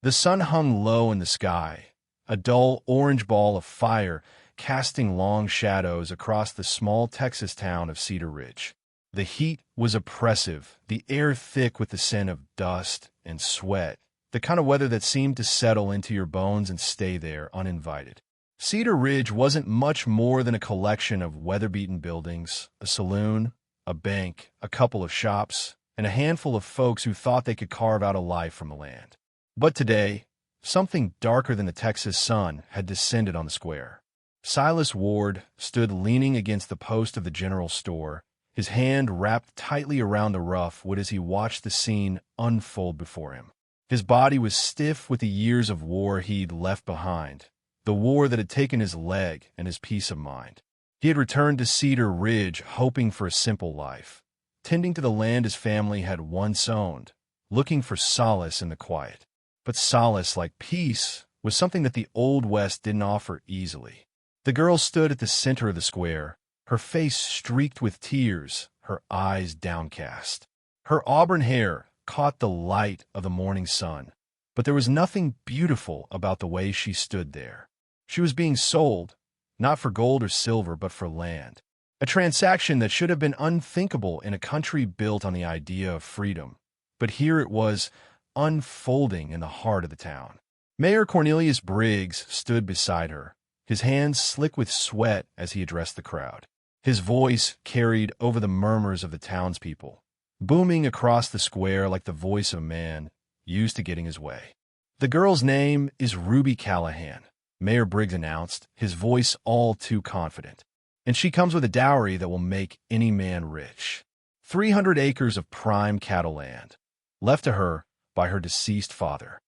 The sun hung low in the sky, a dull orange ball of fire casting long shadows across the small Texas town of Cedar Ridge. The heat was oppressive, the air thick with the scent of dust and sweat, the kind of weather that seemed to settle into your bones and stay there uninvited. Cedar Ridge wasn't much more than a collection of weather-beaten buildings, a saloon, a bank, a couple of shops, and a handful of folks who thought they could carve out a life from the land. But today, something darker than the Texas sun had descended on the square. Silas Ward stood leaning against the post of the general store, his hand wrapped tightly around the rough wood as he watched the scene unfold before him. His body was stiff with the years of war he'd left behind, the war that had taken his leg and his peace of mind. He had returned to Cedar Ridge hoping for a simple life, tending to the land his family had once owned, looking for solace in the quiet. But solace, like peace, was something that the Old West didn't offer easily. The girl stood at the center of the square, her face streaked with tears, her eyes downcast. Her auburn hair caught the light of the morning sun, but there was nothing beautiful about the way she stood there. She was being sold, not for gold or silver, but for land. A transaction that should have been unthinkable in a country built on the idea of freedom. But here it was, unfolding in the heart of the town. Mayor Cornelius Briggs stood beside her, his hands slick with sweat as he addressed the crowd. His voice carried over the murmurs of the townspeople, booming across the square like the voice of a man used to getting his way. "The girl's name is Ruby Callahan," Mayor Briggs announced, his voice all too confident. "And she comes with a dowry that will make any man rich. 300 acres of prime cattle land, left to her by her deceased father.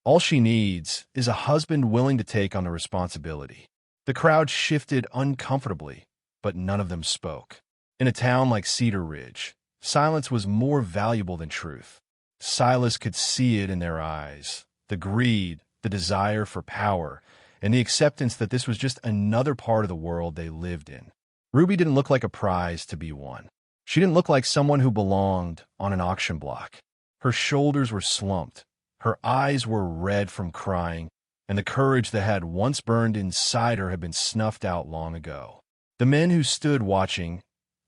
All she needs is a husband willing to take on the responsibility." The crowd shifted uncomfortably, but none of them spoke. In a town like Cedar Ridge, silence was more valuable than truth. Silas could see it in their eyes, the greed, the desire for power, and the acceptance that this was just another part of the world they lived in. Ruby didn't look like a prize to be won. She didn't look like someone who belonged on an auction block. Her shoulders were slumped, her eyes were red from crying, and the courage that had once burned inside her had been snuffed out long ago. The men who stood watching,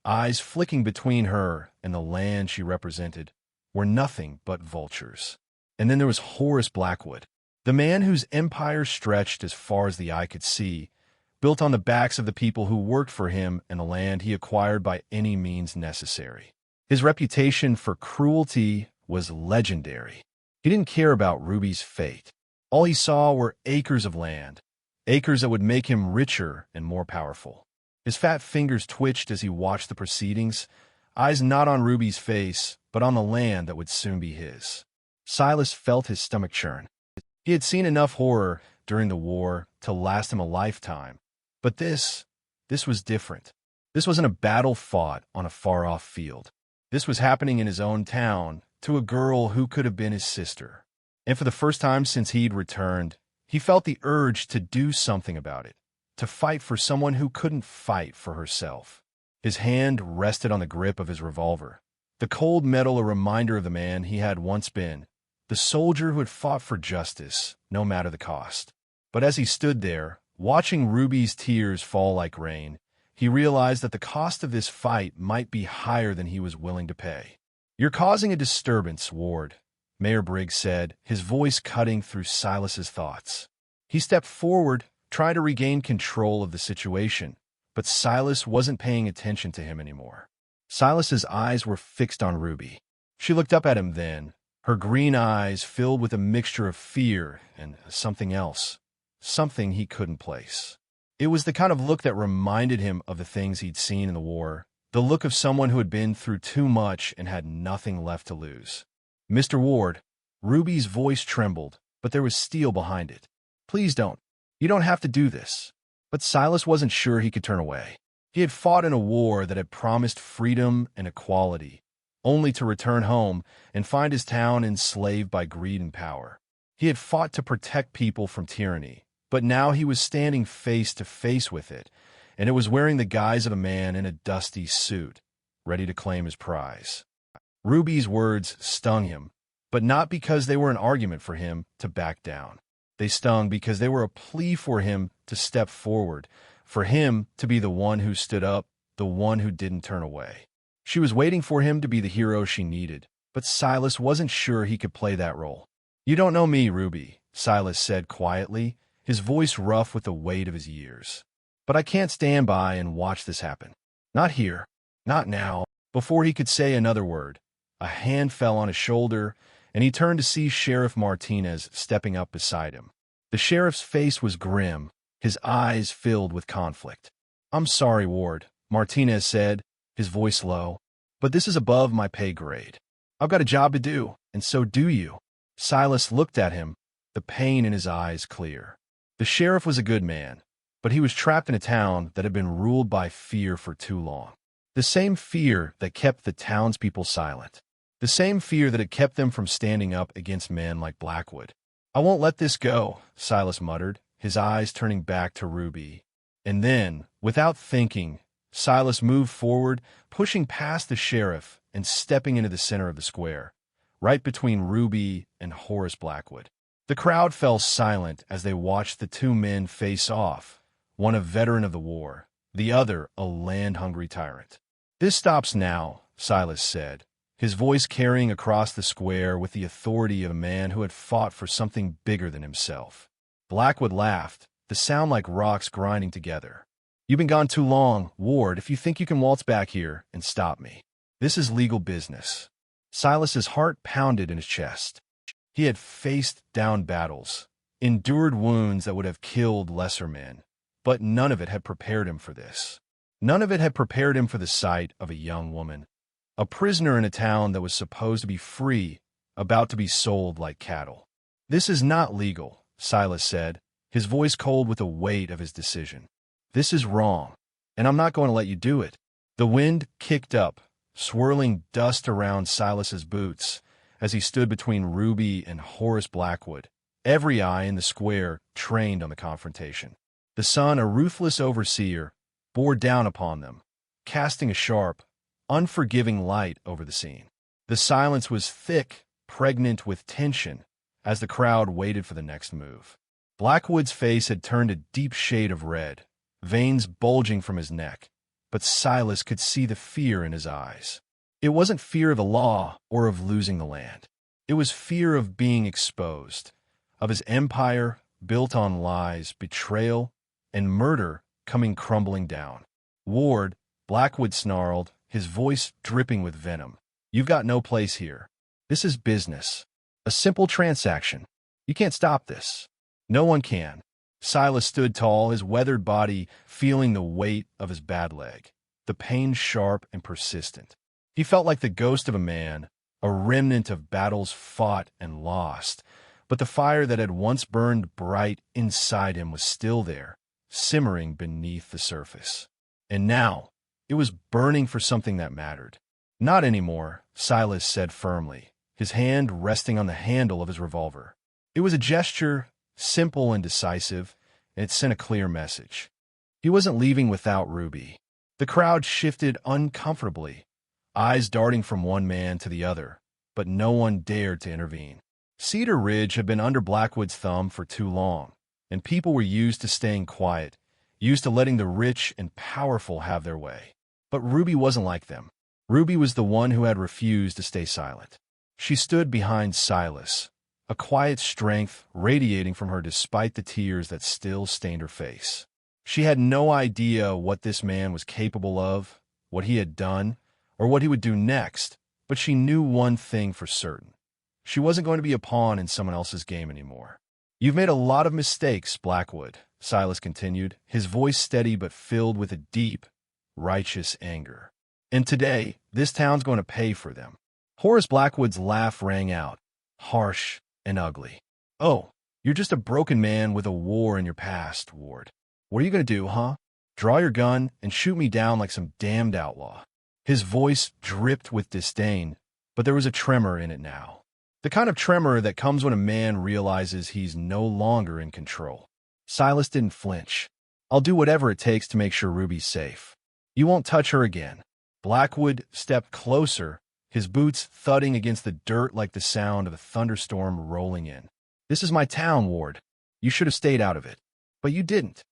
eyes flicking between her and the land she represented, were nothing but vultures. And then there was Horace Blackwood, the man whose empire stretched as far as the eye could see, built on the backs of the people who worked for him and the land he acquired by any means necessary. His reputation for cruelty was legendary. He didn't care about Ruby's fate. All he saw were acres of land, acres that would make him richer and more powerful. His fat fingers twitched as he watched the proceedings, eyes not on Ruby's face, but on the land that would soon be his. Silas felt his stomach churn. He had seen enough horror during the war to last him a lifetime. But this was different. This wasn't a battle fought on a far-off field. This was happening in his own town, to a girl who could have been his sister. And for the first time since he'd returned, he felt the urge to do something about it, to fight for someone who couldn't fight for herself. His hand rested on the grip of his revolver, the cold metal a reminder of the man he had once been, the soldier who had fought for justice, no matter the cost. But as he stood there, watching Ruby's tears fall like rain, he realized that the cost of this fight might be higher than he was willing to pay. "You're causing a disturbance, Ward," Mayor Briggs said, his voice cutting through Silas's thoughts. He stepped forward, trying to regain control of the situation, but Silas wasn't paying attention to him anymore. Silas's eyes were fixed on Ruby. She looked up at him then, her green eyes filled with a mixture of fear and something else, something he couldn't place. It was the kind of look that reminded him of the things he'd seen in the war, the look of someone who had been through too much and had nothing left to lose. "Mr. Ward," Ruby's voice trembled, but there was steel behind it. "Please don't. You don't have to do this." But Silas wasn't sure he could turn away. He had fought in a war that had promised freedom and equality, only to return home and find his town enslaved by greed and power. He had fought to protect people from tyranny, but now he was standing face to face with it, and it was wearing the guise of a man in a dusty suit, ready to claim his prize. Ruby's words stung him, but not because they were an argument for him to back down. They stung because they were a plea for him to step forward, for him to be the one who stood up, the one who didn't turn away. She was waiting for him to be the hero she needed, but Silas wasn't sure he could play that role. "You don't know me, Ruby," Silas said quietly, his voice rough with the weight of his years. "But I can't stand by and watch this happen. Not here. Not now." Before he could say another word, a hand fell on his shoulder, and he turned to see Sheriff Martinez stepping up beside him. The sheriff's face was grim, his eyes filled with conflict. "I'm sorry, Ward," Martinez said, his voice low, "but this is above my pay grade. I've got a job to do, and so do you." Silas looked at him, the pain in his eyes clear. The sheriff was a good man, but he was trapped in a town that had been ruled by fear for too long. The same fear that kept the townspeople silent. The same fear that had kept them from standing up against men like Blackwood. "I won't let this go," Silas muttered, his eyes turning back to Ruby. And then, without thinking, Silas moved forward, pushing past the sheriff and stepping into the center of the square, right between Ruby and Horace Blackwood. The crowd fell silent as they watched the two men face off, one a veteran of the war, the other a land-hungry tyrant. "This stops now," Silas said, his voice carrying across the square with the authority of a man who had fought for something bigger than himself. Blackwood laughed, the sound like rocks grinding together. "You've been gone too long, Ward, if you think you can waltz back here and stop me. This is legal business." Silas's heart pounded in his chest. He had faced down battles, endured wounds that would have killed lesser men, but none of it had prepared him for this. None of it had prepared him for the sight of a young woman, a prisoner in a town that was supposed to be free, about to be sold like cattle. "This is not legal," Silas said, his voice cold with the weight of his decision. "This is wrong, and I'm not going to let you do it." The wind kicked up, swirling dust around Silas's boots as he stood between Ruby and Horace Blackwood, every eye in the square trained on the confrontation. The sun, a ruthless overseer, bore down upon them, casting a sharp, unforgiving light over the scene. The silence was thick, pregnant with tension, as the crowd waited for the next move. Blackwood's face had turned a deep shade of red, veins bulging from his neck, but Silas could see the fear in his eyes. It wasn't fear of the law or of losing the land. It was fear of being exposed, of his empire built on lies, betrayal, and murder coming crumbling down. "Ward," Blackwood snarled, his voice dripping with venom, "you've got no place here. This is business. A simple transaction. You can't stop this." "No one can." Silas stood tall, his weathered body feeling the weight of his bad leg, the pain sharp and persistent. He felt like the ghost of a man, a remnant of battles fought and lost, but the fire that had once burned bright inside him was still there, simmering beneath the surface. And now, it was burning for something that mattered. "Not anymore," Silas said firmly, his hand resting on the handle of his revolver. It was a gesture, simple and decisive, and it sent a clear message. He wasn't leaving without Ruby. The crowd shifted uncomfortably, eyes darting from one man to the other, but no one dared to intervene. Cedar Ridge had been under Blackwood's thumb for too long, and people were used to staying quiet, used to letting the rich and powerful have their way. But Ruby wasn't like them. Ruby was the one who had refused to stay silent. She stood behind Silas, a quiet strength radiating from her despite the tears that still stained her face. She had no idea what this man was capable of, what he had done, or what he would do next, but she knew one thing for certain. She wasn't going to be a pawn in someone else's game anymore. "You've made a lot of mistakes, Blackwood," Silas continued, his voice steady but filled with a deep, righteous anger. "And today, this town's going to pay for them." Horace Blackwood's laugh rang out, harsh and ugly. "Oh, you're just a broken man with a war in your past, Ward. What are you going to do, huh? Draw your gun and shoot me down like some damned outlaw." His voice dripped with disdain, but there was a tremor in it now. The kind of tremor that comes when a man realizes he's no longer in control. Silas didn't flinch. "I'll do whatever it takes to make sure Ruby's safe. You won't touch her again." Blackwood stepped closer, his boots thudding against the dirt like the sound of a thunderstorm rolling in. "This is my town, Ward. You should have stayed out of it. But you didn't.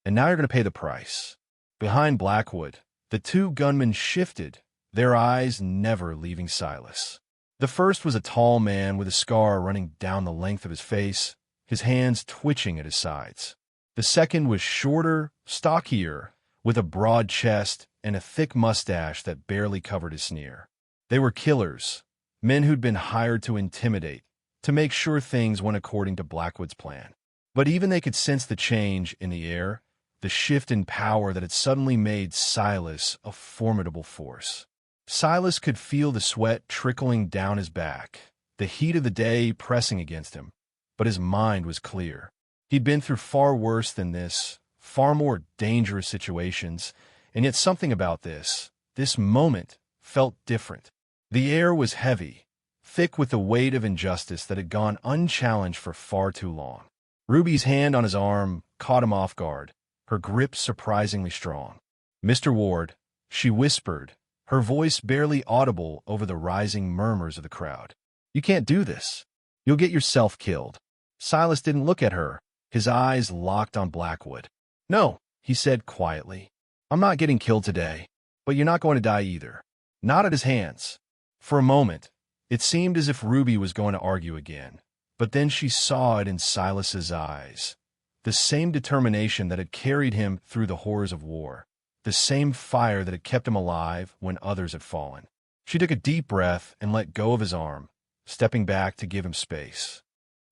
And now you're going to pay the price." Behind Blackwood, the two gunmen shifted, their eyes never leaving Silas. The first was a tall man with a scar running down the length of his face, his hands twitching at his sides. The second was shorter, stockier, with a broad chest and a thick mustache that barely covered his sneer. They were killers, men who'd been hired to intimidate, to make sure things went according to Blackwood's plan. But even they could sense the change in the air, the shift in power that had suddenly made Silas a formidable force. Silas could feel the sweat trickling down his back, the heat of the day pressing against him, but his mind was clear. He'd been through far worse than this, far more dangerous situations, and yet something about this moment, felt different. The air was heavy, thick with the weight of injustice that had gone unchallenged for far too long. Ruby's hand on his arm caught him off guard, her grip surprisingly strong. "Mr. Ward," she whispered, her voice barely audible over the rising murmurs of the crowd. "You can't do this. You'll get yourself killed." Silas didn't look at her, his eyes locked on Blackwood. "No," he said quietly. "I'm not getting killed today, but you're not going to die either." Not at his hands. For a moment, it seemed as if Ruby was going to argue again, but then she saw it in Silas's eyes. The same determination that had carried him through the horrors of war, the same fire that had kept him alive when others had fallen. She took a deep breath and let go of his arm, stepping back to give him space.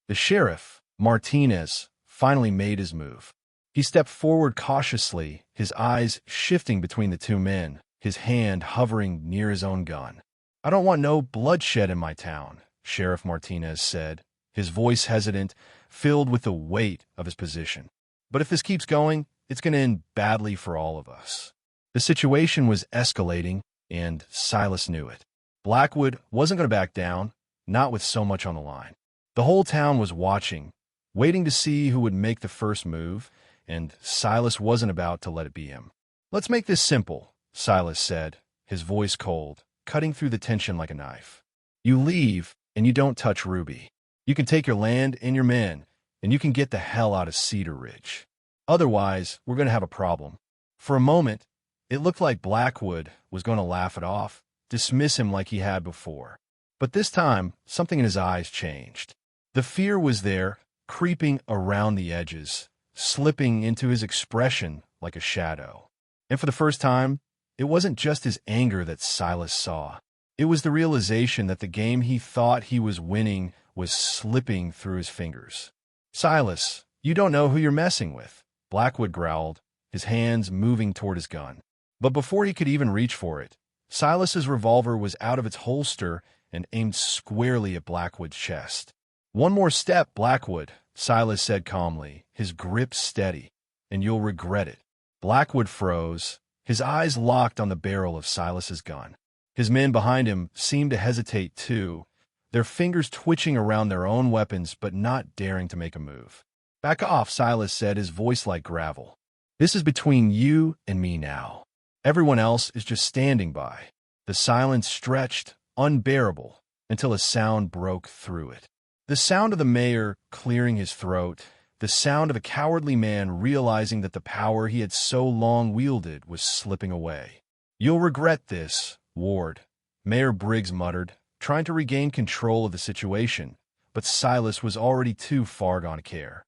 The sheriff, Martinez, finally made his move. He stepped forward cautiously, his eyes shifting between the two men, his hand hovering near his own gun. "I don't want no bloodshed in my town," Sheriff Martinez said, his voice hesitant, filled with the weight of his position. "But if this keeps going, it's going to end badly for all of us." The situation was escalating, and Silas knew it. Blackwood wasn't going to back down, not with so much on the line. The whole town was watching, waiting to see who would make the first move, and Silas wasn't about to let it be him. "Let's make this simple," Silas said, his voice cold, cutting through the tension like a knife. "You leave, and you don't touch Ruby. You can take your land and your men, and you can get the hell out of Cedar Ridge. Otherwise, we're going to have a problem." For a moment, it looked like Blackwood was going to laugh it off, dismiss him like he had before. But this time, something in his eyes changed. The fear was there, creeping around the edges, slipping into his expression like a shadow. And for the first time, it wasn't just his anger that Silas saw. It was the realization that the game he thought he was winning was slipping through his fingers. "Silas, you don't know who you're messing with," Blackwood growled, his hands moving toward his gun. But before he could even reach for it, Silas's revolver was out of its holster and aimed squarely at Blackwood's chest. "One more step, Blackwood," Silas said calmly, his grip steady, "and you'll regret it." Blackwood froze, his eyes locked on the barrel of Silas's gun. His men behind him seemed to hesitate too, their fingers twitching around their own weapons but not daring to make a move. "Back off," Silas said, his voice like gravel. "This is between you and me now. Everyone else is just standing by." The silence stretched, unbearable, until a sound broke through it. The sound of the mayor clearing his throat, the sound of a cowardly man realizing that the power he had so long wielded was slipping away. "You'll regret this, Ward," Mayor Briggs muttered, trying to regain control of the situation, but Silas was already too far gone to care.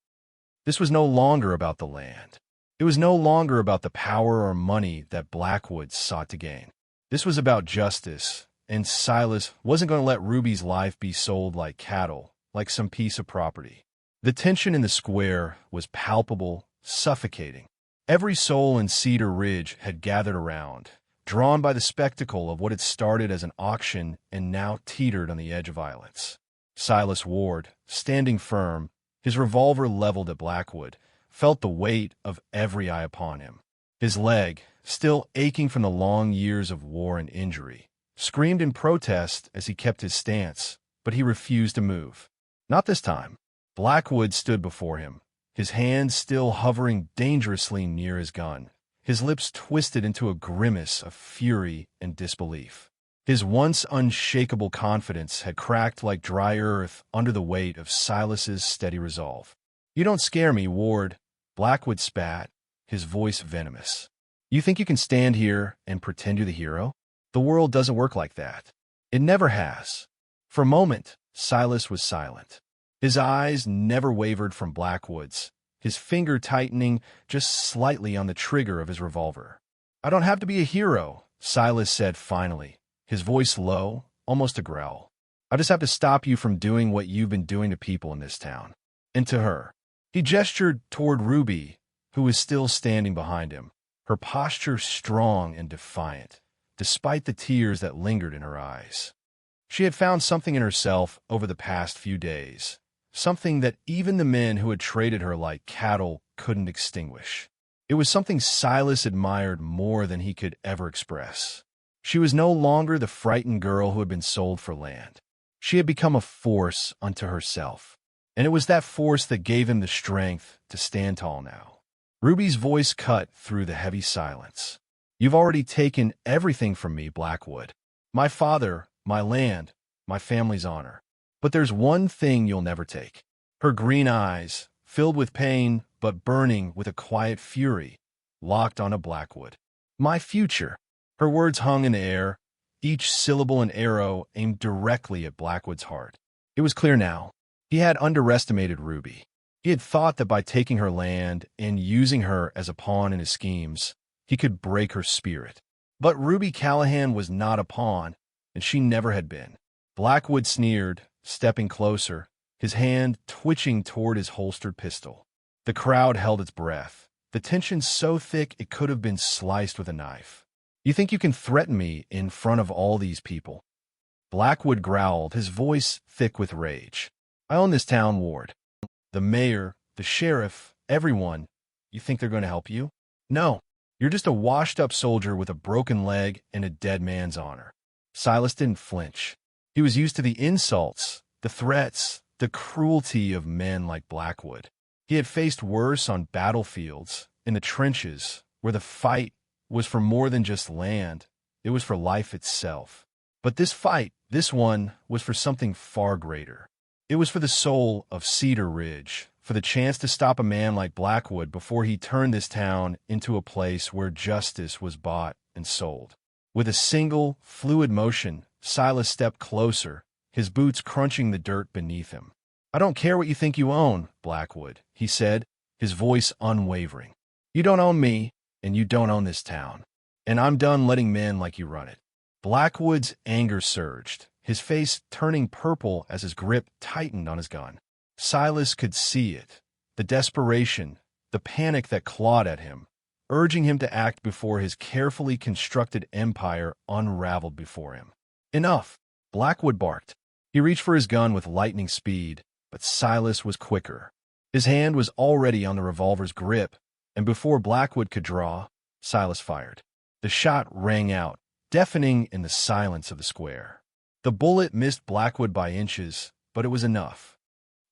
This was no longer about the land. It was no longer about the power or money that Blackwood sought to gain. This was about justice, and Silas wasn't going to let Ruby's life be sold like cattle, like some piece of property. The tension in the square was palpable, suffocating. Every soul in Cedar Ridge had gathered around, drawn by the spectacle of what had started as an auction and now teetered on the edge of violence. Silas Ward, standing firm, his revolver leveled at Blackwood, felt the weight of every eye upon him. His leg, still aching from the long years of war and injury, screamed in protest as he kept his stance, but he refused to move. Not this time. Blackwood stood before him, his hands still hovering dangerously near his gun, his lips twisted into a grimace of fury and disbelief. His once unshakable confidence had cracked like dry earth under the weight of Silas's steady resolve. "You don't scare me, Ward," Blackwood spat, his voice venomous. "You think you can stand here and pretend you're the hero? The world doesn't work like that. It never has." For a moment, Silas was silent. His eyes never wavered from Blackwood's, his finger tightening just slightly on the trigger of his revolver. "I don't have to be a hero," Silas said finally, his voice low, almost a growl. "I just have to stop you from doing what you've been doing to people in this town." And to her. He gestured toward Ruby, who was still standing behind him, her posture strong and defiant, despite the tears that lingered in her eyes. She had found something in herself over the past few days, something that even the men who had traded her like cattle couldn't extinguish. It was something Silas admired more than he could ever express. She was no longer the frightened girl who had been sold for land. She had become a force unto herself, and it was that force that gave him the strength to stand tall now. Ruby's voice cut through the heavy silence. "You've already taken everything from me, Blackwood. My father, my land, my family's honor. But there's one thing you'll never take." Her green eyes, filled with pain but burning with a quiet fury, locked onto Blackwood. "My future." Her words hung in the air, each syllable an arrow aimed directly at Blackwood's heart. It was clear now. He had underestimated Ruby. He had thought that by taking her land and using her as a pawn in his schemes, he could break her spirit. But Ruby Callahan was not a pawn, and she never had been. Blackwood sneered, stepping closer, his hand twitching toward his holstered pistol. The crowd held its breath, the tension so thick it could have been sliced with a knife. "You think you can threaten me in front of all these people?" Blackwood growled, his voice thick with rage. "I own this town, Ward. The mayor, the sheriff, everyone. You think they're going to help you? No. You're just a washed-up soldier with a broken leg and a dead man's honor." Silas didn't flinch. He was used to the insults, the threats, the cruelty of men like Blackwood. He had faced worse on battlefields, in the trenches, where the fight was for more than just land, it was for life itself. But this fight, this one, was for something far greater. It was for the soul of Cedar Ridge, for the chance to stop a man like Blackwood before he turned this town into a place where justice was bought and sold. With a single, fluid motion, Silas stepped closer, his boots crunching the dirt beneath him. "I don't care what you think you own, Blackwood," he said, his voice unwavering. "You don't own me, and you don't own this town. And I'm done letting men like you run it." Blackwood's anger surged, his face turning purple as his grip tightened on his gun. Silas could see it, the desperation, the panic that clawed at him, urging him to act before his carefully constructed empire unraveled before him. "Enough!" Blackwood barked. He reached for his gun with lightning speed, but Silas was quicker. His hand was already on the revolver's grip, and before Blackwood could draw, Silas fired. The shot rang out, deafening in the silence of the square. The bullet missed Blackwood by inches, but it was enough.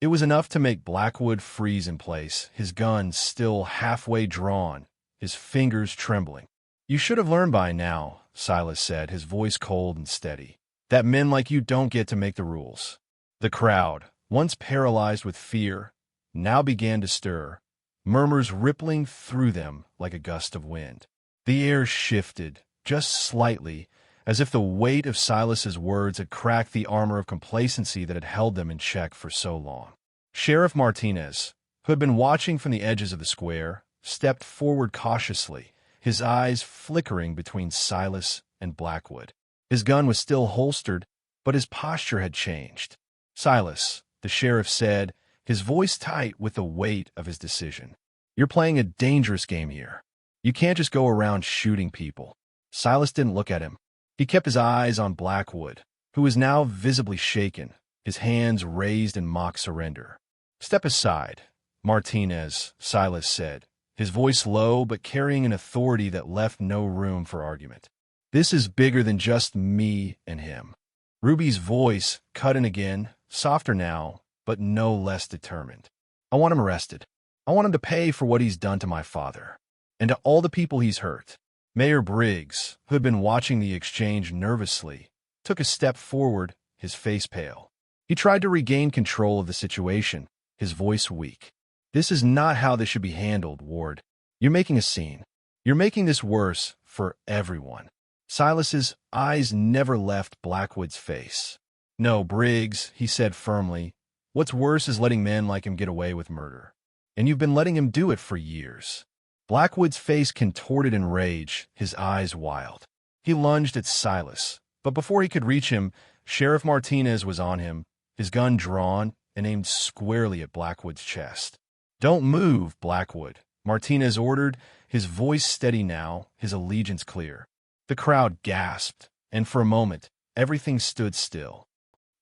It was enough to make Blackwood freeze in place, his gun still halfway drawn, his fingers trembling. "You should have learned by now," Silas said, his voice cold and steady, "that men like you don't get to make the rules." The crowd, once paralyzed with fear, now began to stir, murmurs rippling through them like a gust of wind. The air shifted, just slightly, as if the weight of Silas's words had cracked the armor of complacency that had held them in check for so long. Sheriff Martinez, who had been watching from the edges of the square, stepped forward cautiously, his eyes flickering between Silas and Blackwood. His gun was still holstered, but his posture had changed. "Silas," the sheriff said, his voice tight with the weight of his decision, "you're playing a dangerous game here. You can't just go around shooting people." Silas didn't look at him. He kept his eyes on Blackwood, who was now visibly shaken, his hands raised in mock surrender. "Step aside, Martinez," Silas said, his voice low but carrying an authority that left no room for argument. "This is bigger than just me and him." Ruby's voice cut in again, softer now, but no less determined. "I want him arrested. I want him to pay for what he's done to my father, and to all the people he's hurt." Mayor Briggs, who had been watching the exchange nervously, took a step forward, his face pale. He tried to regain control of the situation, his voice weak. "This is not how this should be handled, Ward. You're making a scene. You're making this worse for everyone." Silas's eyes never left Blackwood's face. "No, Briggs," he said firmly. "What's worse is letting men like him get away with murder. And you've been letting him do it for years." Blackwood's face contorted in rage, his eyes wild. He lunged at Silas, but before he could reach him, Sheriff Martinez was on him, his gun drawn and aimed squarely at Blackwood's chest. "Don't move, Blackwood," Martinez ordered, his voice steady now, his allegiance clear. The crowd gasped, and for a moment, everything stood still.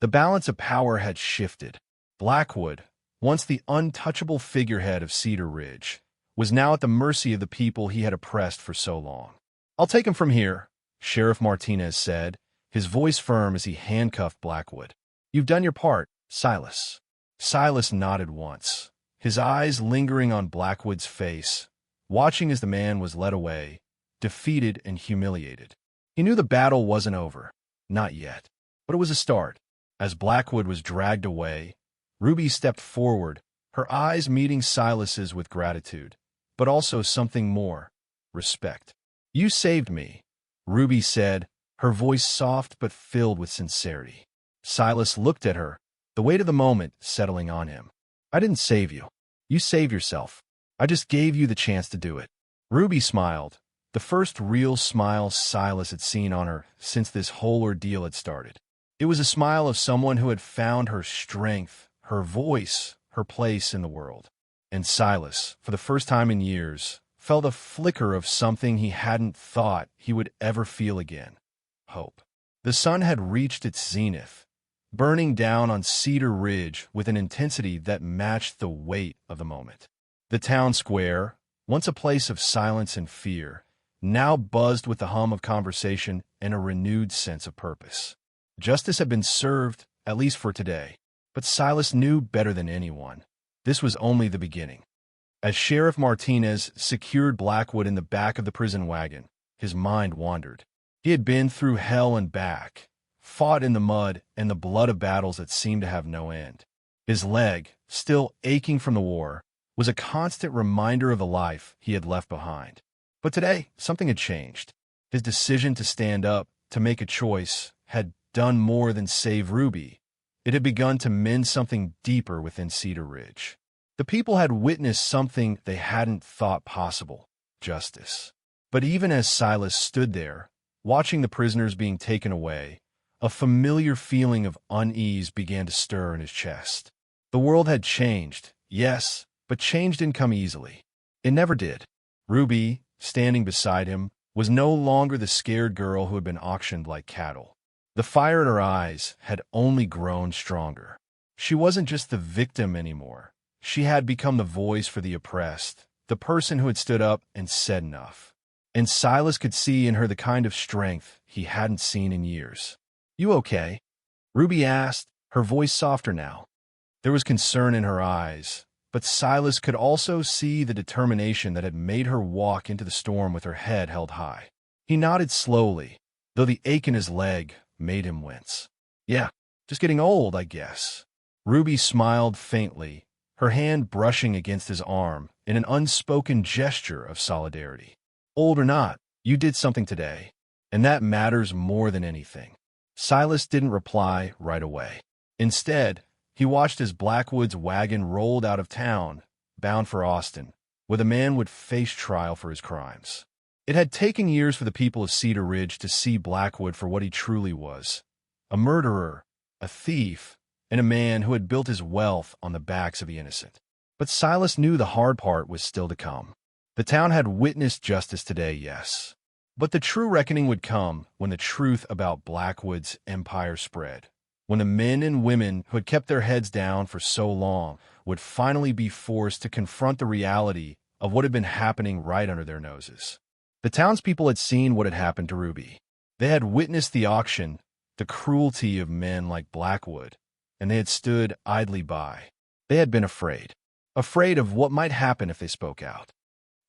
The balance of power had shifted. Blackwood, once the untouchable figurehead of Cedar Ridge, was now at the mercy of the people he had oppressed for so long. "I'll take him from here," Sheriff Martinez said, his voice firm as he handcuffed Blackwood. "You've done your part, Silas." Silas nodded once, his eyes lingering on Blackwood's face, watching as the man was led away, defeated and humiliated. He knew the battle wasn't over, not yet, but it was a start. As Blackwood was dragged away, Ruby stepped forward, her eyes meeting Silas's with gratitude, but also something more, respect. "You saved me," Ruby said, her voice soft but filled with sincerity. Silas looked at her, the weight of the moment settling on him. "I didn't save you. You saved yourself. I just gave you the chance to do it." Ruby smiled, the first real smile Silas had seen on her since this whole ordeal had started. It was a smile of someone who had found her strength, her voice, her place in the world. And Silas, for the first time in years, felt a flicker of something he hadn't thought he would ever feel again: hope. The sun had reached its zenith, burning down on Cedar Ridge with an intensity that matched the weight of the moment. The town square, once a place of silence and fear, now buzzed with the hum of conversation and a renewed sense of purpose. Justice had been served, at least for today, but Silas knew better than anyone. This was only the beginning. As Sheriff Martinez secured Blackwood in the back of the prison wagon, his mind wandered. He had been through hell and back, fought in the mud and the blood of battles that seemed to have no end. His leg, still aching from the war, was a constant reminder of the life he had left behind. But today, something had changed. His decision to stand up, to make a choice, had done more than save Ruby. It had begun to mend something deeper within Cedar Ridge. The people had witnessed something they hadn't thought possible: justice. But even as Silas stood there, watching the prisoners being taken away, a familiar feeling of unease began to stir in his chest. The world had changed, yes, but change didn't come easily. It never did. Ruby, standing beside him, was no longer the scared girl who had been auctioned like cattle. The fire in her eyes had only grown stronger. She wasn't just the victim anymore. She had become the voice for the oppressed, the person who had stood up and said enough. And Silas could see in her the kind of strength he hadn't seen in years. "You okay?" Ruby asked, her voice softer now. There was concern in her eyes, but Silas could also see the determination that had made her walk into the storm with her head held high. He nodded slowly, though the ache in his leg made him wince. "Yeah, just getting old, I guess." Ruby smiled faintly, her hand brushing against his arm in an unspoken gesture of solidarity. "Old or not, you did something today, and that matters more than anything." Silas didn't reply right away. Instead, he watched as Blackwood's wagon rolled out of town, bound for Austin, where the man would face trial for his crimes. It had taken years for the people of Cedar Ridge to see Blackwood for what he truly was: a murderer, a thief, and a man who had built his wealth on the backs of the innocent. But Silas knew the hard part was still to come. The town had witnessed justice today, yes, but the true reckoning would come when the truth about Blackwood's empire spread, when the men and women who had kept their heads down for so long would finally be forced to confront the reality of what had been happening right under their noses. The townspeople had seen what had happened to Ruby. They had witnessed the auction, the cruelty of men like Blackwood, and they had stood idly by. They had been afraid of what might happen if they spoke out,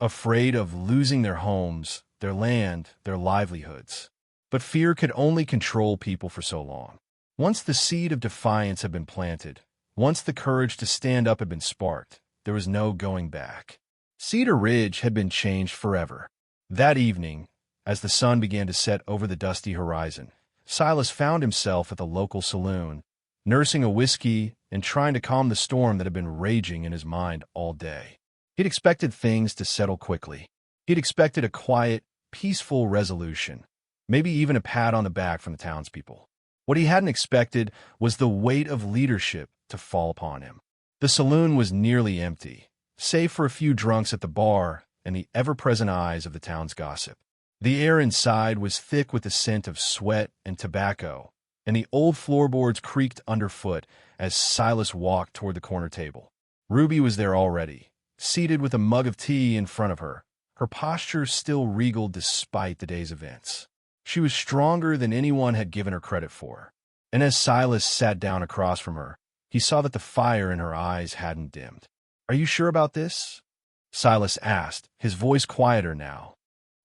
afraid of losing their homes, their land, their livelihoods. But fear could only control people for so long. Once the seed of defiance had been planted, once the courage to stand up had been sparked, there was no going back. Cedar Ridge had been changed forever. That evening, as the sun began to set over the dusty horizon, Silas found himself at the local saloon, nursing a whiskey and trying to calm the storm that had been raging in his mind all day. He'd expected things to settle quickly. He'd expected a quiet, peaceful resolution, maybe even a pat on the back from the townspeople. What he hadn't expected was the weight of leadership to fall upon him. The saloon was nearly empty, save for a few drunks at the bar and the ever-present eyes of the town's gossip. The air inside was thick with the scent of sweat and tobacco, and the old floorboards creaked underfoot as Silas walked toward the corner table. Ruby was there already, seated with a mug of tea in front of her, her posture still regal despite the day's events. She was stronger than anyone had given her credit for, and as Silas sat down across from her, he saw that the fire in her eyes hadn't dimmed. "Are you sure about this?" Silas asked, his voice quieter now.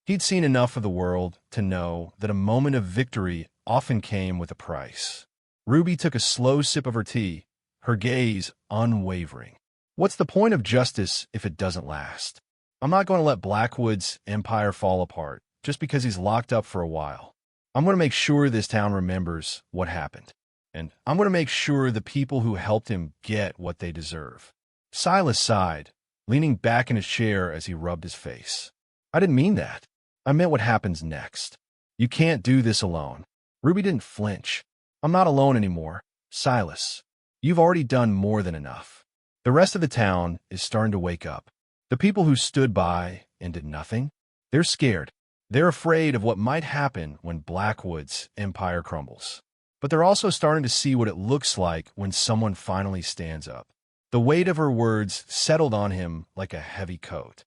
He'd seen enough of the world to know that a moment of victory often came with a price. Ruby took a slow sip of her tea, her gaze unwavering. "What's the point of justice if it doesn't last? I'm not going to let Blackwood's empire fall apart just because he's locked up for a while. I'm going to make sure this town remembers what happened. And I'm going to make sure the people who helped him get what they deserve." Silas sighed, leaning back in his chair as he rubbed his face. "I didn't mean that. I meant what happens next. You can't do this alone." Ruby didn't flinch. "I'm not alone anymore, Silas. You've already done more than enough. The rest of the town is starting to wake up. The people who stood by and did nothing, they're scared. They're afraid of what might happen when Blackwood's empire crumbles. But they're also starting to see what it looks like when someone finally stands up." The weight of her words settled on him like a heavy coat.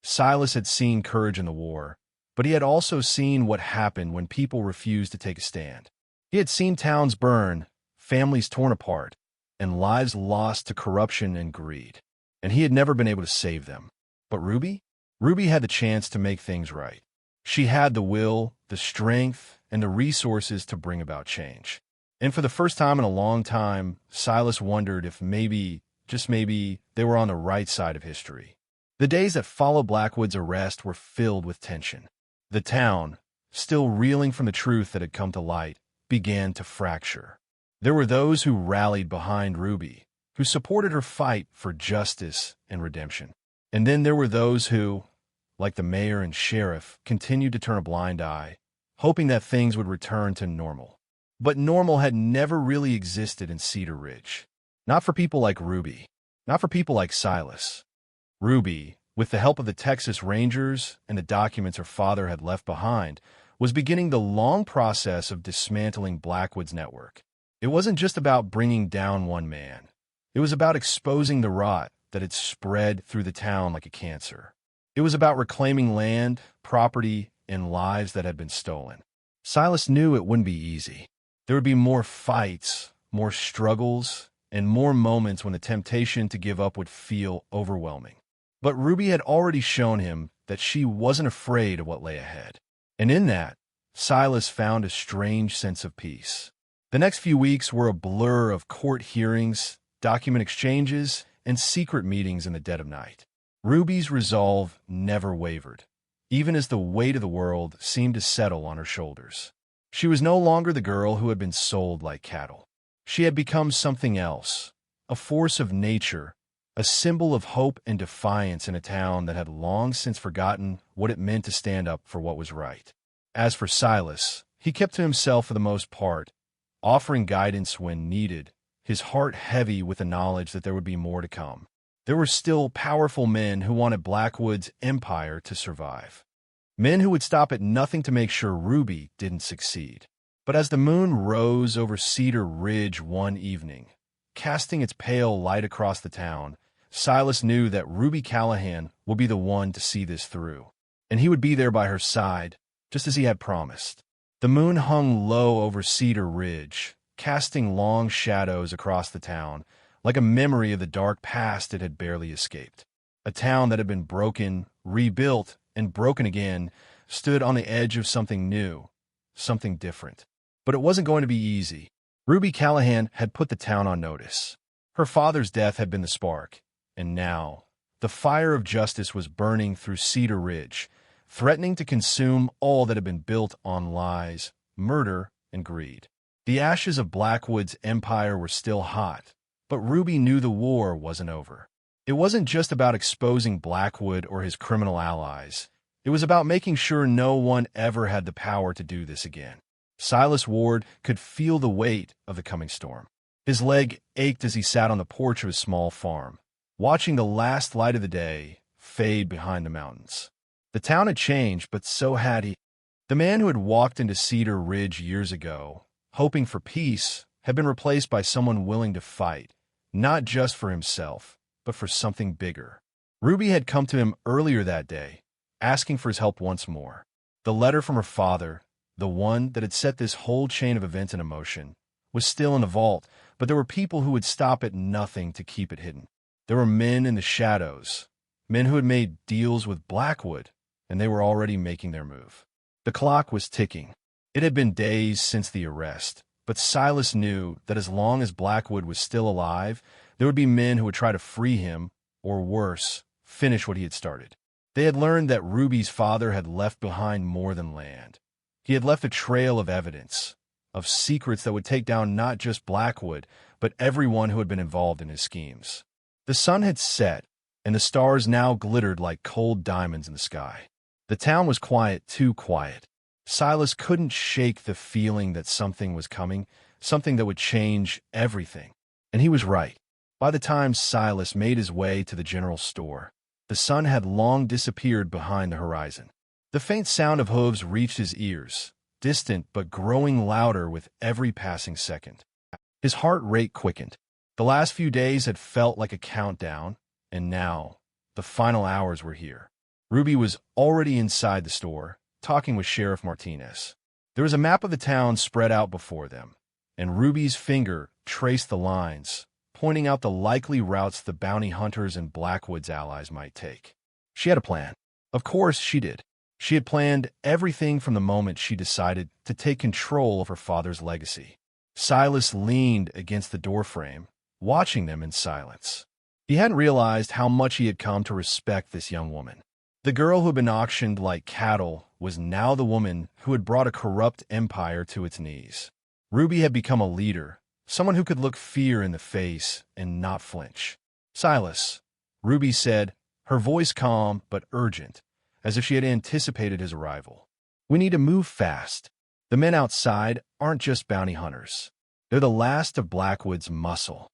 Silas had seen courage in the war, but he had also seen what happened when people refused to take a stand. He had seen towns burn, families torn apart, and lives lost to corruption and greed. And he had never been able to save them. But Ruby? Ruby had the chance to make things right. She had the will, the strength, and the resources to bring about change. And for the first time in a long time, Silas wondered if maybe, just maybe, they were on the right side of history. The days that followed Blackwood's arrest were filled with tension. The town, still reeling from the truth that had come to light, began to fracture. There were those who rallied behind Ruby, who supported her fight for justice and redemption. And then there were those who, like the mayor and sheriff, continued to turn a blind eye, hoping that things would return to normal. But normal had never really existed in Cedar Ridge. Not for people like Ruby. Not for people like Silas. Ruby, with the help of the Texas Rangers and the documents her father had left behind, was beginning the long process of dismantling Blackwood's network. It wasn't just about bringing down one man. It was about exposing the rot that had spread through the town like a cancer. It was about reclaiming land, property, and lives that had been stolen. Silas knew it wouldn't be easy. There would be more fights, more struggles, and more moments when the temptation to give up would feel overwhelming. But Ruby had already shown him that she wasn't afraid of what lay ahead. And in that, Silas found a strange sense of peace. The next few weeks were a blur of court hearings, document exchanges, and secret meetings in the dead of night. Ruby's resolve never wavered, even as the weight of the world seemed to settle on her shoulders. She was no longer the girl who had been sold like cattle. She had become something else, a force of nature, a symbol of hope and defiance in a town that had long since forgotten what it meant to stand up for what was right. As for Silas, he kept to himself for the most part, offering guidance when needed, his heart heavy with the knowledge that there would be more to come. There were still powerful men who wanted Blackwood's empire to survive. Men who would stop at nothing to make sure Ruby didn't succeed. But as the moon rose over Cedar Ridge one evening, casting its pale light across the town, Silas knew that Ruby Callahan would be the one to see this through, and he would be there by her side, just as he had promised. The moon hung low over Cedar Ridge, casting long shadows across the town, like a memory of the dark past it had barely escaped. A town that had been broken, rebuilt, and broken again stood on the edge of something new, something different. But it wasn't going to be easy. Ruby Callahan had put the town on notice. Her father's death had been the spark, and now the fire of justice was burning through Cedar Ridge, threatening to consume all that had been built on lies, murder, and greed. The ashes of Blackwood's empire were still hot, but Ruby knew the war wasn't over. It wasn't just about exposing Blackwood or his criminal allies. It was about making sure no one ever had the power to do this again. Silas Ward could feel the weight of the coming storm. His leg ached as he sat on the porch of his small farm, watching the last light of the day fade behind the mountains. The town had changed, but so had he. The man who had walked into Cedar Ridge years ago, hoping for peace, had been replaced by someone willing to fight, not just for himself, but for something bigger. Ruby had come to him earlier that day, asking for his help once more. The letter from her father, the one that had set this whole chain of events in motion, was still in the vault, but there were people who would stop at nothing to keep it hidden. There were men in the shadows, men who had made deals with Blackwood, and they were already making their move. The clock was ticking. It had been days since the arrest, but Silas knew that as long as Blackwood was still alive, there would be men who would try to free him, or worse, finish what he had started. They had learned that Ruby's father had left behind more than land. He had left a trail of evidence, of secrets that would take down not just Blackwood, but everyone who had been involved in his schemes. The sun had set, and the stars now glittered like cold diamonds in the sky. The town was quiet, too quiet. Silas couldn't shake the feeling that something was coming, something that would change everything. And he was right. By the time Silas made his way to the general store, the sun had long disappeared behind the horizon. The faint sound of hooves reached his ears, distant but growing louder with every passing second. His heart rate quickened. The last few days had felt like a countdown, and now the final hours were here. Ruby was already inside the store, talking with Sheriff Martinez. There was a map of the town spread out before them, and Ruby's finger traced the lines, pointing out the likely routes the bounty hunters and Blackwood's allies might take. She had a plan. Of course she did. She had planned everything from the moment she decided to take control of her father's legacy. Silas leaned against the doorframe, watching them in silence. He hadn't realized how much he had come to respect this young woman. The girl who had been auctioned like cattle was now the woman who had brought a corrupt empire to its knees. Ruby had become a leader, someone who could look fear in the face and not flinch. "Silas," Ruby said, her voice calm but urgent, as if she had anticipated his arrival. "We need to move fast. The men outside aren't just bounty hunters. They're the last of Blackwood's muscle.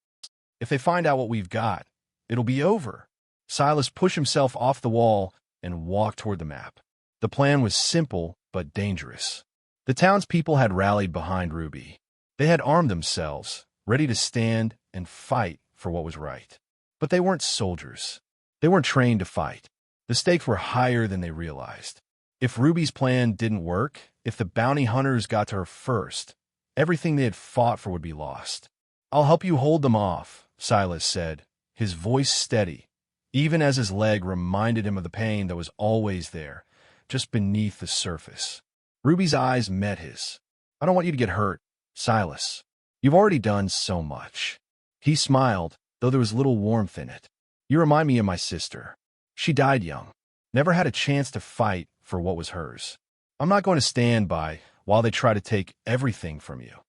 If they find out what we've got, it'll be over." Silas pushed himself off the wall and walked toward the map. The plan was simple but dangerous. The townspeople had rallied behind Ruby. They had armed themselves, ready to stand and fight for what was right. But they weren't soldiers. They weren't trained to fight. The stakes were higher than they realized. If Ruby's plan didn't work, if the bounty hunters got to her first, everything they had fought for would be lost. "I'll help you hold them off," Silas said, his voice steady, even as his leg reminded him of the pain that was always there, just beneath the surface. Ruby's eyes met his. "I don't want you to get hurt, Silas. You've already done so much." He smiled, though there was little warmth in it. "You remind me of my sister. She died young, never had a chance to fight for what was hers. I'm not going to stand by while they try to take everything from you."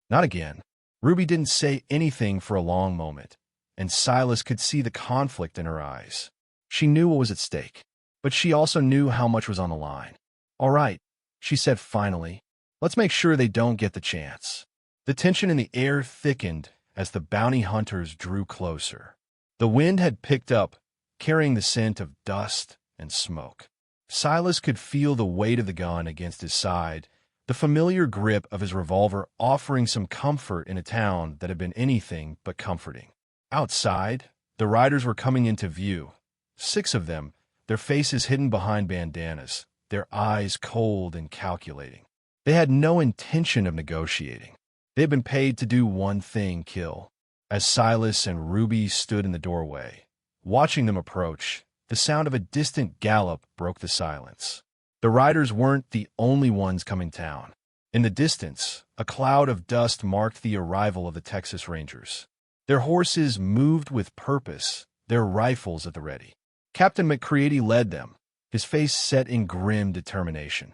Not again. Ruby didn't say anything for a long moment, and Silas could see the conflict in her eyes. She knew what was at stake, but she also knew how much was on the line. "All right," she said finally. "Let's make sure they don't get the chance." The tension in the air thickened as the bounty hunters drew closer. The wind had picked up, carrying the scent of dust and smoke. Silas could feel the weight of the gun against his side, the familiar grip of his revolver offering some comfort in a town that had been anything but comforting. Outside, the riders were coming into view. 6 of them, their faces hidden behind bandanas, their eyes cold and calculating. They had no intention of negotiating. They had been paid to do one thing: kill. As Silas and Ruby stood in the doorway, watching them approach, the sound of a distant gallop broke the silence. The riders weren't the only ones coming down. In the distance, a cloud of dust marked the arrival of the Texas Rangers. Their horses moved with purpose, their rifles at the ready. Captain McCready led them, his face set in grim determination.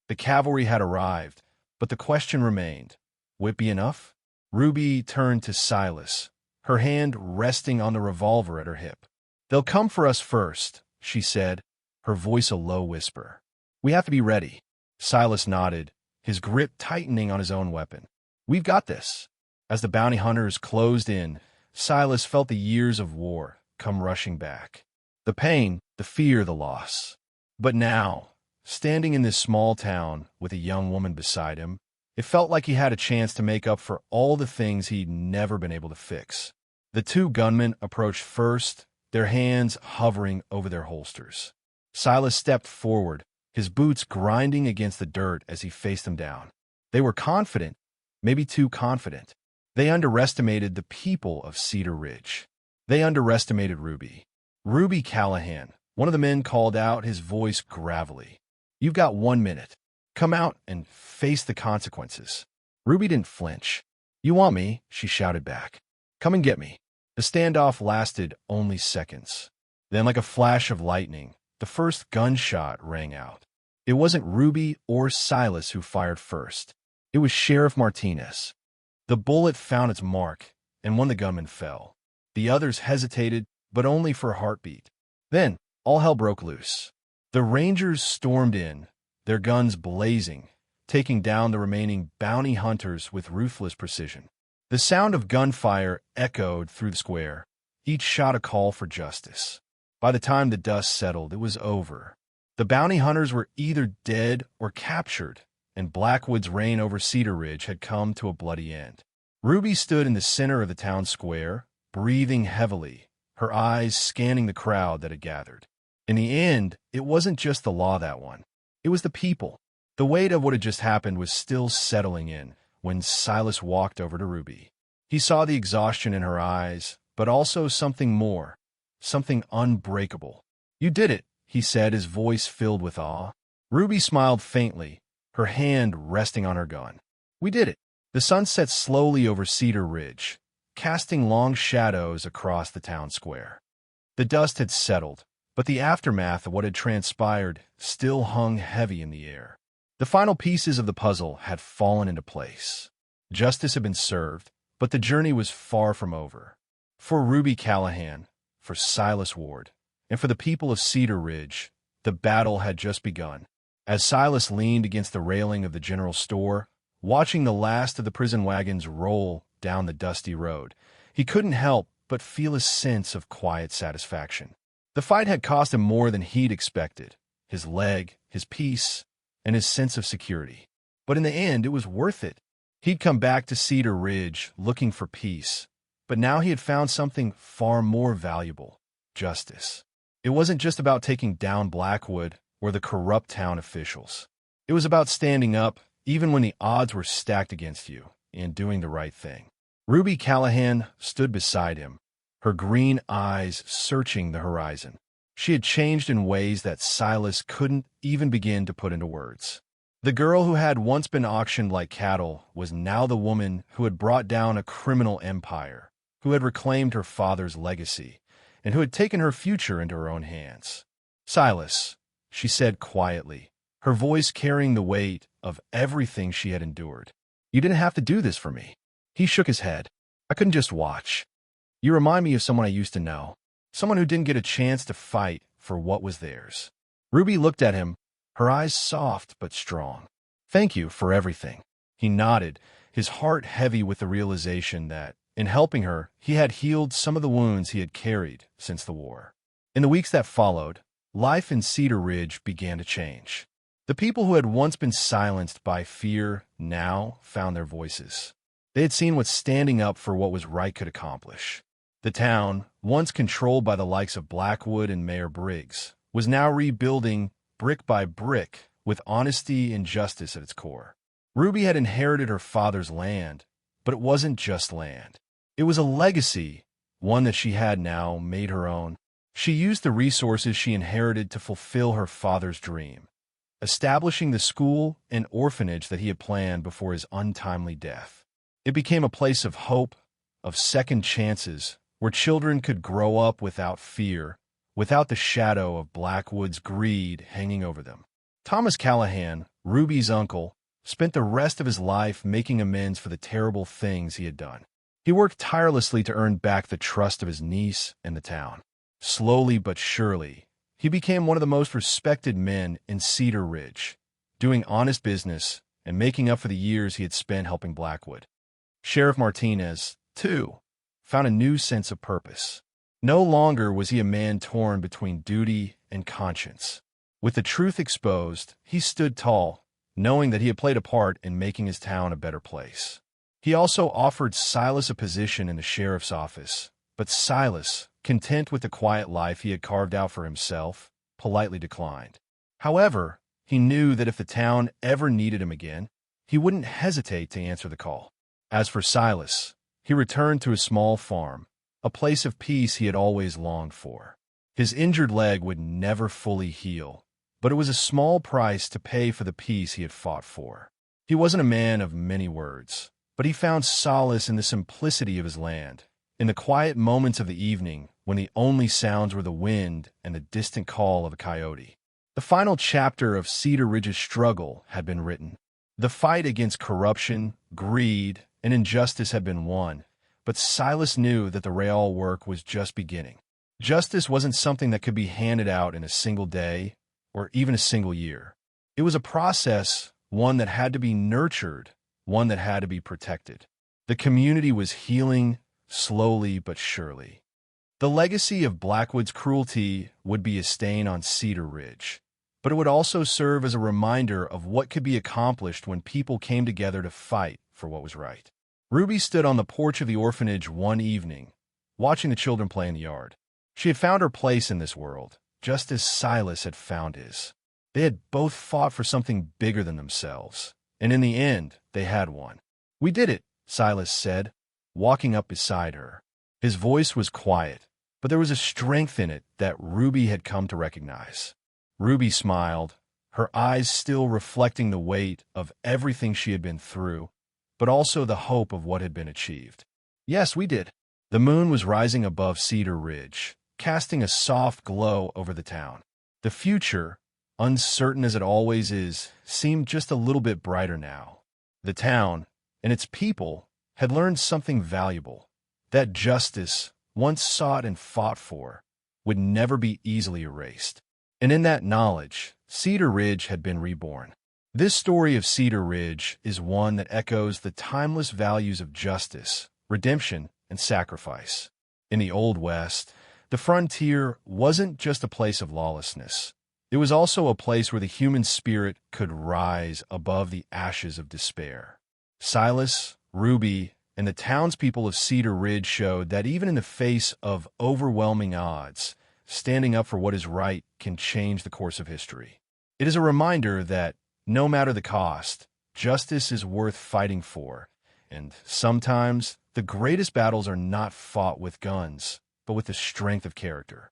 The cavalry had arrived, but the question remained, would it be enough? Ruby turned to Silas, her hand resting on the revolver at her hip. "They'll come for us first," she said, her voice a low whisper. "We have to be ready." Silas nodded, his grip tightening on his own weapon. "We've got this." As the bounty hunters closed in, Silas felt the years of war come rushing back. The pain, the fear, the loss. But now, standing in this small town with a young woman beside him, it felt like he had a chance to make up for all the things he'd never been able to fix. The two gunmen approached first, their hands hovering over their holsters. Silas stepped forward, his boots grinding against the dirt as he faced them down. They were confident, maybe too confident. They underestimated the people of Cedar Ridge. They underestimated Ruby. "Ruby Callahan," one of the men called out, his voice gravelly. "You've got 1 minute. Come out and face the consequences." Ruby didn't flinch. "You want me?" she shouted back. "Come and get me." The standoff lasted only seconds. Then, like a flash of lightning, the first gunshot rang out. It wasn't Ruby or Silas who fired first. It was Sheriff Martinez. The bullet found its mark, and one of the gunmen fell. The others hesitated, but only for a heartbeat. Then, all hell broke loose. The Rangers stormed in, their guns blazing, taking down the remaining bounty hunters with ruthless precision. The sound of gunfire echoed through the square, each shot a call for justice. By the time the dust settled, it was over. The bounty hunters were either dead or captured, and Blackwood's reign over Cedar Ridge had come to a bloody end. Ruby stood in the center of the town square, breathing heavily, her eyes scanning the crowd that had gathered. In the end, it wasn't just the law that won. It was the people. The weight of what had just happened was still settling in when Silas walked over to Ruby. He saw the exhaustion in her eyes, but also something more, something unbreakable. "You did it," he said, his voice filled with awe. Ruby smiled faintly, her hand resting on her gun. "We did it." The sun set slowly over Cedar Ridge, casting long shadows across the town square. The dust had settled, but the aftermath of what had transpired still hung heavy in the air. The final pieces of the puzzle had fallen into place. Justice had been served, but the journey was far from over. For Ruby Callahan, for Silas Ward, and for the people of Cedar Ridge, the battle had just begun. As Silas leaned against the railing of the general store, watching the last of the prison wagons roll down the dusty road, he couldn't help but feel a sense of quiet satisfaction. The fight had cost him more than he'd expected, his leg, his peace, and his sense of security. But in the end, it was worth it. He'd come back to Cedar Ridge looking for peace, but now he had found something far more valuable: justice. It wasn't just about taking down Blackwood or the corrupt town officials. It was about standing up, even when the odds were stacked against you, and doing the right thing. Ruby Callahan stood beside him, her green eyes searching the horizon. She had changed in ways that Silas couldn't even begin to put into words. The girl who had once been auctioned like cattle was now the woman who had brought down a criminal empire, who had reclaimed her father's legacy, and who had taken her future into her own hands. "Silas," she said quietly, her voice carrying the weight of everything she had endured. "You didn't have to do this for me." He shook his head. "I couldn't just watch. You remind me of someone I used to know, someone who didn't get a chance to fight for what was theirs." Ruby looked at him, her eyes soft but strong. "Thank you for everything." He nodded, his heart heavy with the realization that, in helping her, he had healed some of the wounds he had carried since the war. In the weeks that followed, life in Cedar Ridge began to change. The people who had once been silenced by fear now found their voices. They had seen what standing up for what was right could accomplish. The town, once controlled by the likes of Blackwood and Mayor Briggs, was now rebuilding brick by brick with honesty and justice at its core. Ruby had inherited her father's land, but it wasn't just land. It was a legacy, one that she had now made her own. She used the resources she inherited to fulfill her father's dream. establishing the school and orphanage that he had planned before his untimely death. It became a place of hope, of second chances, where children could grow up without fear, without the shadow of Blackwood's greed hanging over them. Thomas Callahan, Ruby's uncle, spent the rest of his life making amends for the terrible things he had done. He worked tirelessly to earn back the trust of his niece and the town. Slowly but surely, he became one of the most respected men in Cedar Ridge, doing honest business and making up for the years he had spent helping Blackwood. Sheriff Martinez, too, found a new sense of purpose. No longer was he a man torn between duty and conscience. With the truth exposed, he stood tall, knowing that he had played a part in making his town a better place. He also offered Silas a position in the sheriff's office, but Silas, content with the quiet life he had carved out for himself, politely declined. However, he knew that if the town ever needed him again, he wouldn't hesitate to answer the call. As for Silas, he returned to his small farm, a place of peace he had always longed for. His injured leg would never fully heal, but it was a small price to pay for the peace he had fought for. He wasn't a man of many words, but he found solace in the simplicity of his land, in the quiet moments of the evening when the only sounds were the wind and the distant call of a coyote. The final chapter of Cedar Ridge's struggle had been written. The fight against corruption, greed, and injustice had been won, but Silas knew that the real work was just beginning. Justice wasn't something that could be handed out in a single day or even a single year. It was a process, one that had to be nurtured, one that had to be protected. The community was healing, slowly but surely. The legacy of Blackwood's cruelty would be a stain on Cedar Ridge, but it would also serve as a reminder of what could be accomplished when people came together to fight for what was right. Ruby stood on the porch of the orphanage one evening, watching the children play in the yard. She had found her place in this world, just as Silas had found his. They had both fought for something bigger than themselves, and in the end, they had won. "We did it," Silas said, walking up beside her. His voice was quiet, but there was a strength in it that Ruby had come to recognize. Ruby smiled, her eyes still reflecting the weight of everything she had been through, but also the hope of what had been achieved. "Yes, we did." The moon was rising above Cedar Ridge, casting a soft glow over the town. The future, uncertain as it always is, seemed just a little bit brighter now. The town, and its people, had learned something valuable, that justice, once sought and fought for, would never be easily erased. And in that knowledge, Cedar Ridge had been reborn. This story of Cedar Ridge is one that echoes the timeless values of justice, redemption, and sacrifice. In the Old West, the frontier wasn't just a place of lawlessness. It was also a place where the human spirit could rise above the ashes of despair. Silas, Ruby, and the townspeople of Cedar Ridge showed that even in the face of overwhelming odds, standing up for what is right can change the course of history. It is a reminder that, no matter the cost, justice is worth fighting for, and sometimes the greatest battles are not fought with guns, but with the strength of character.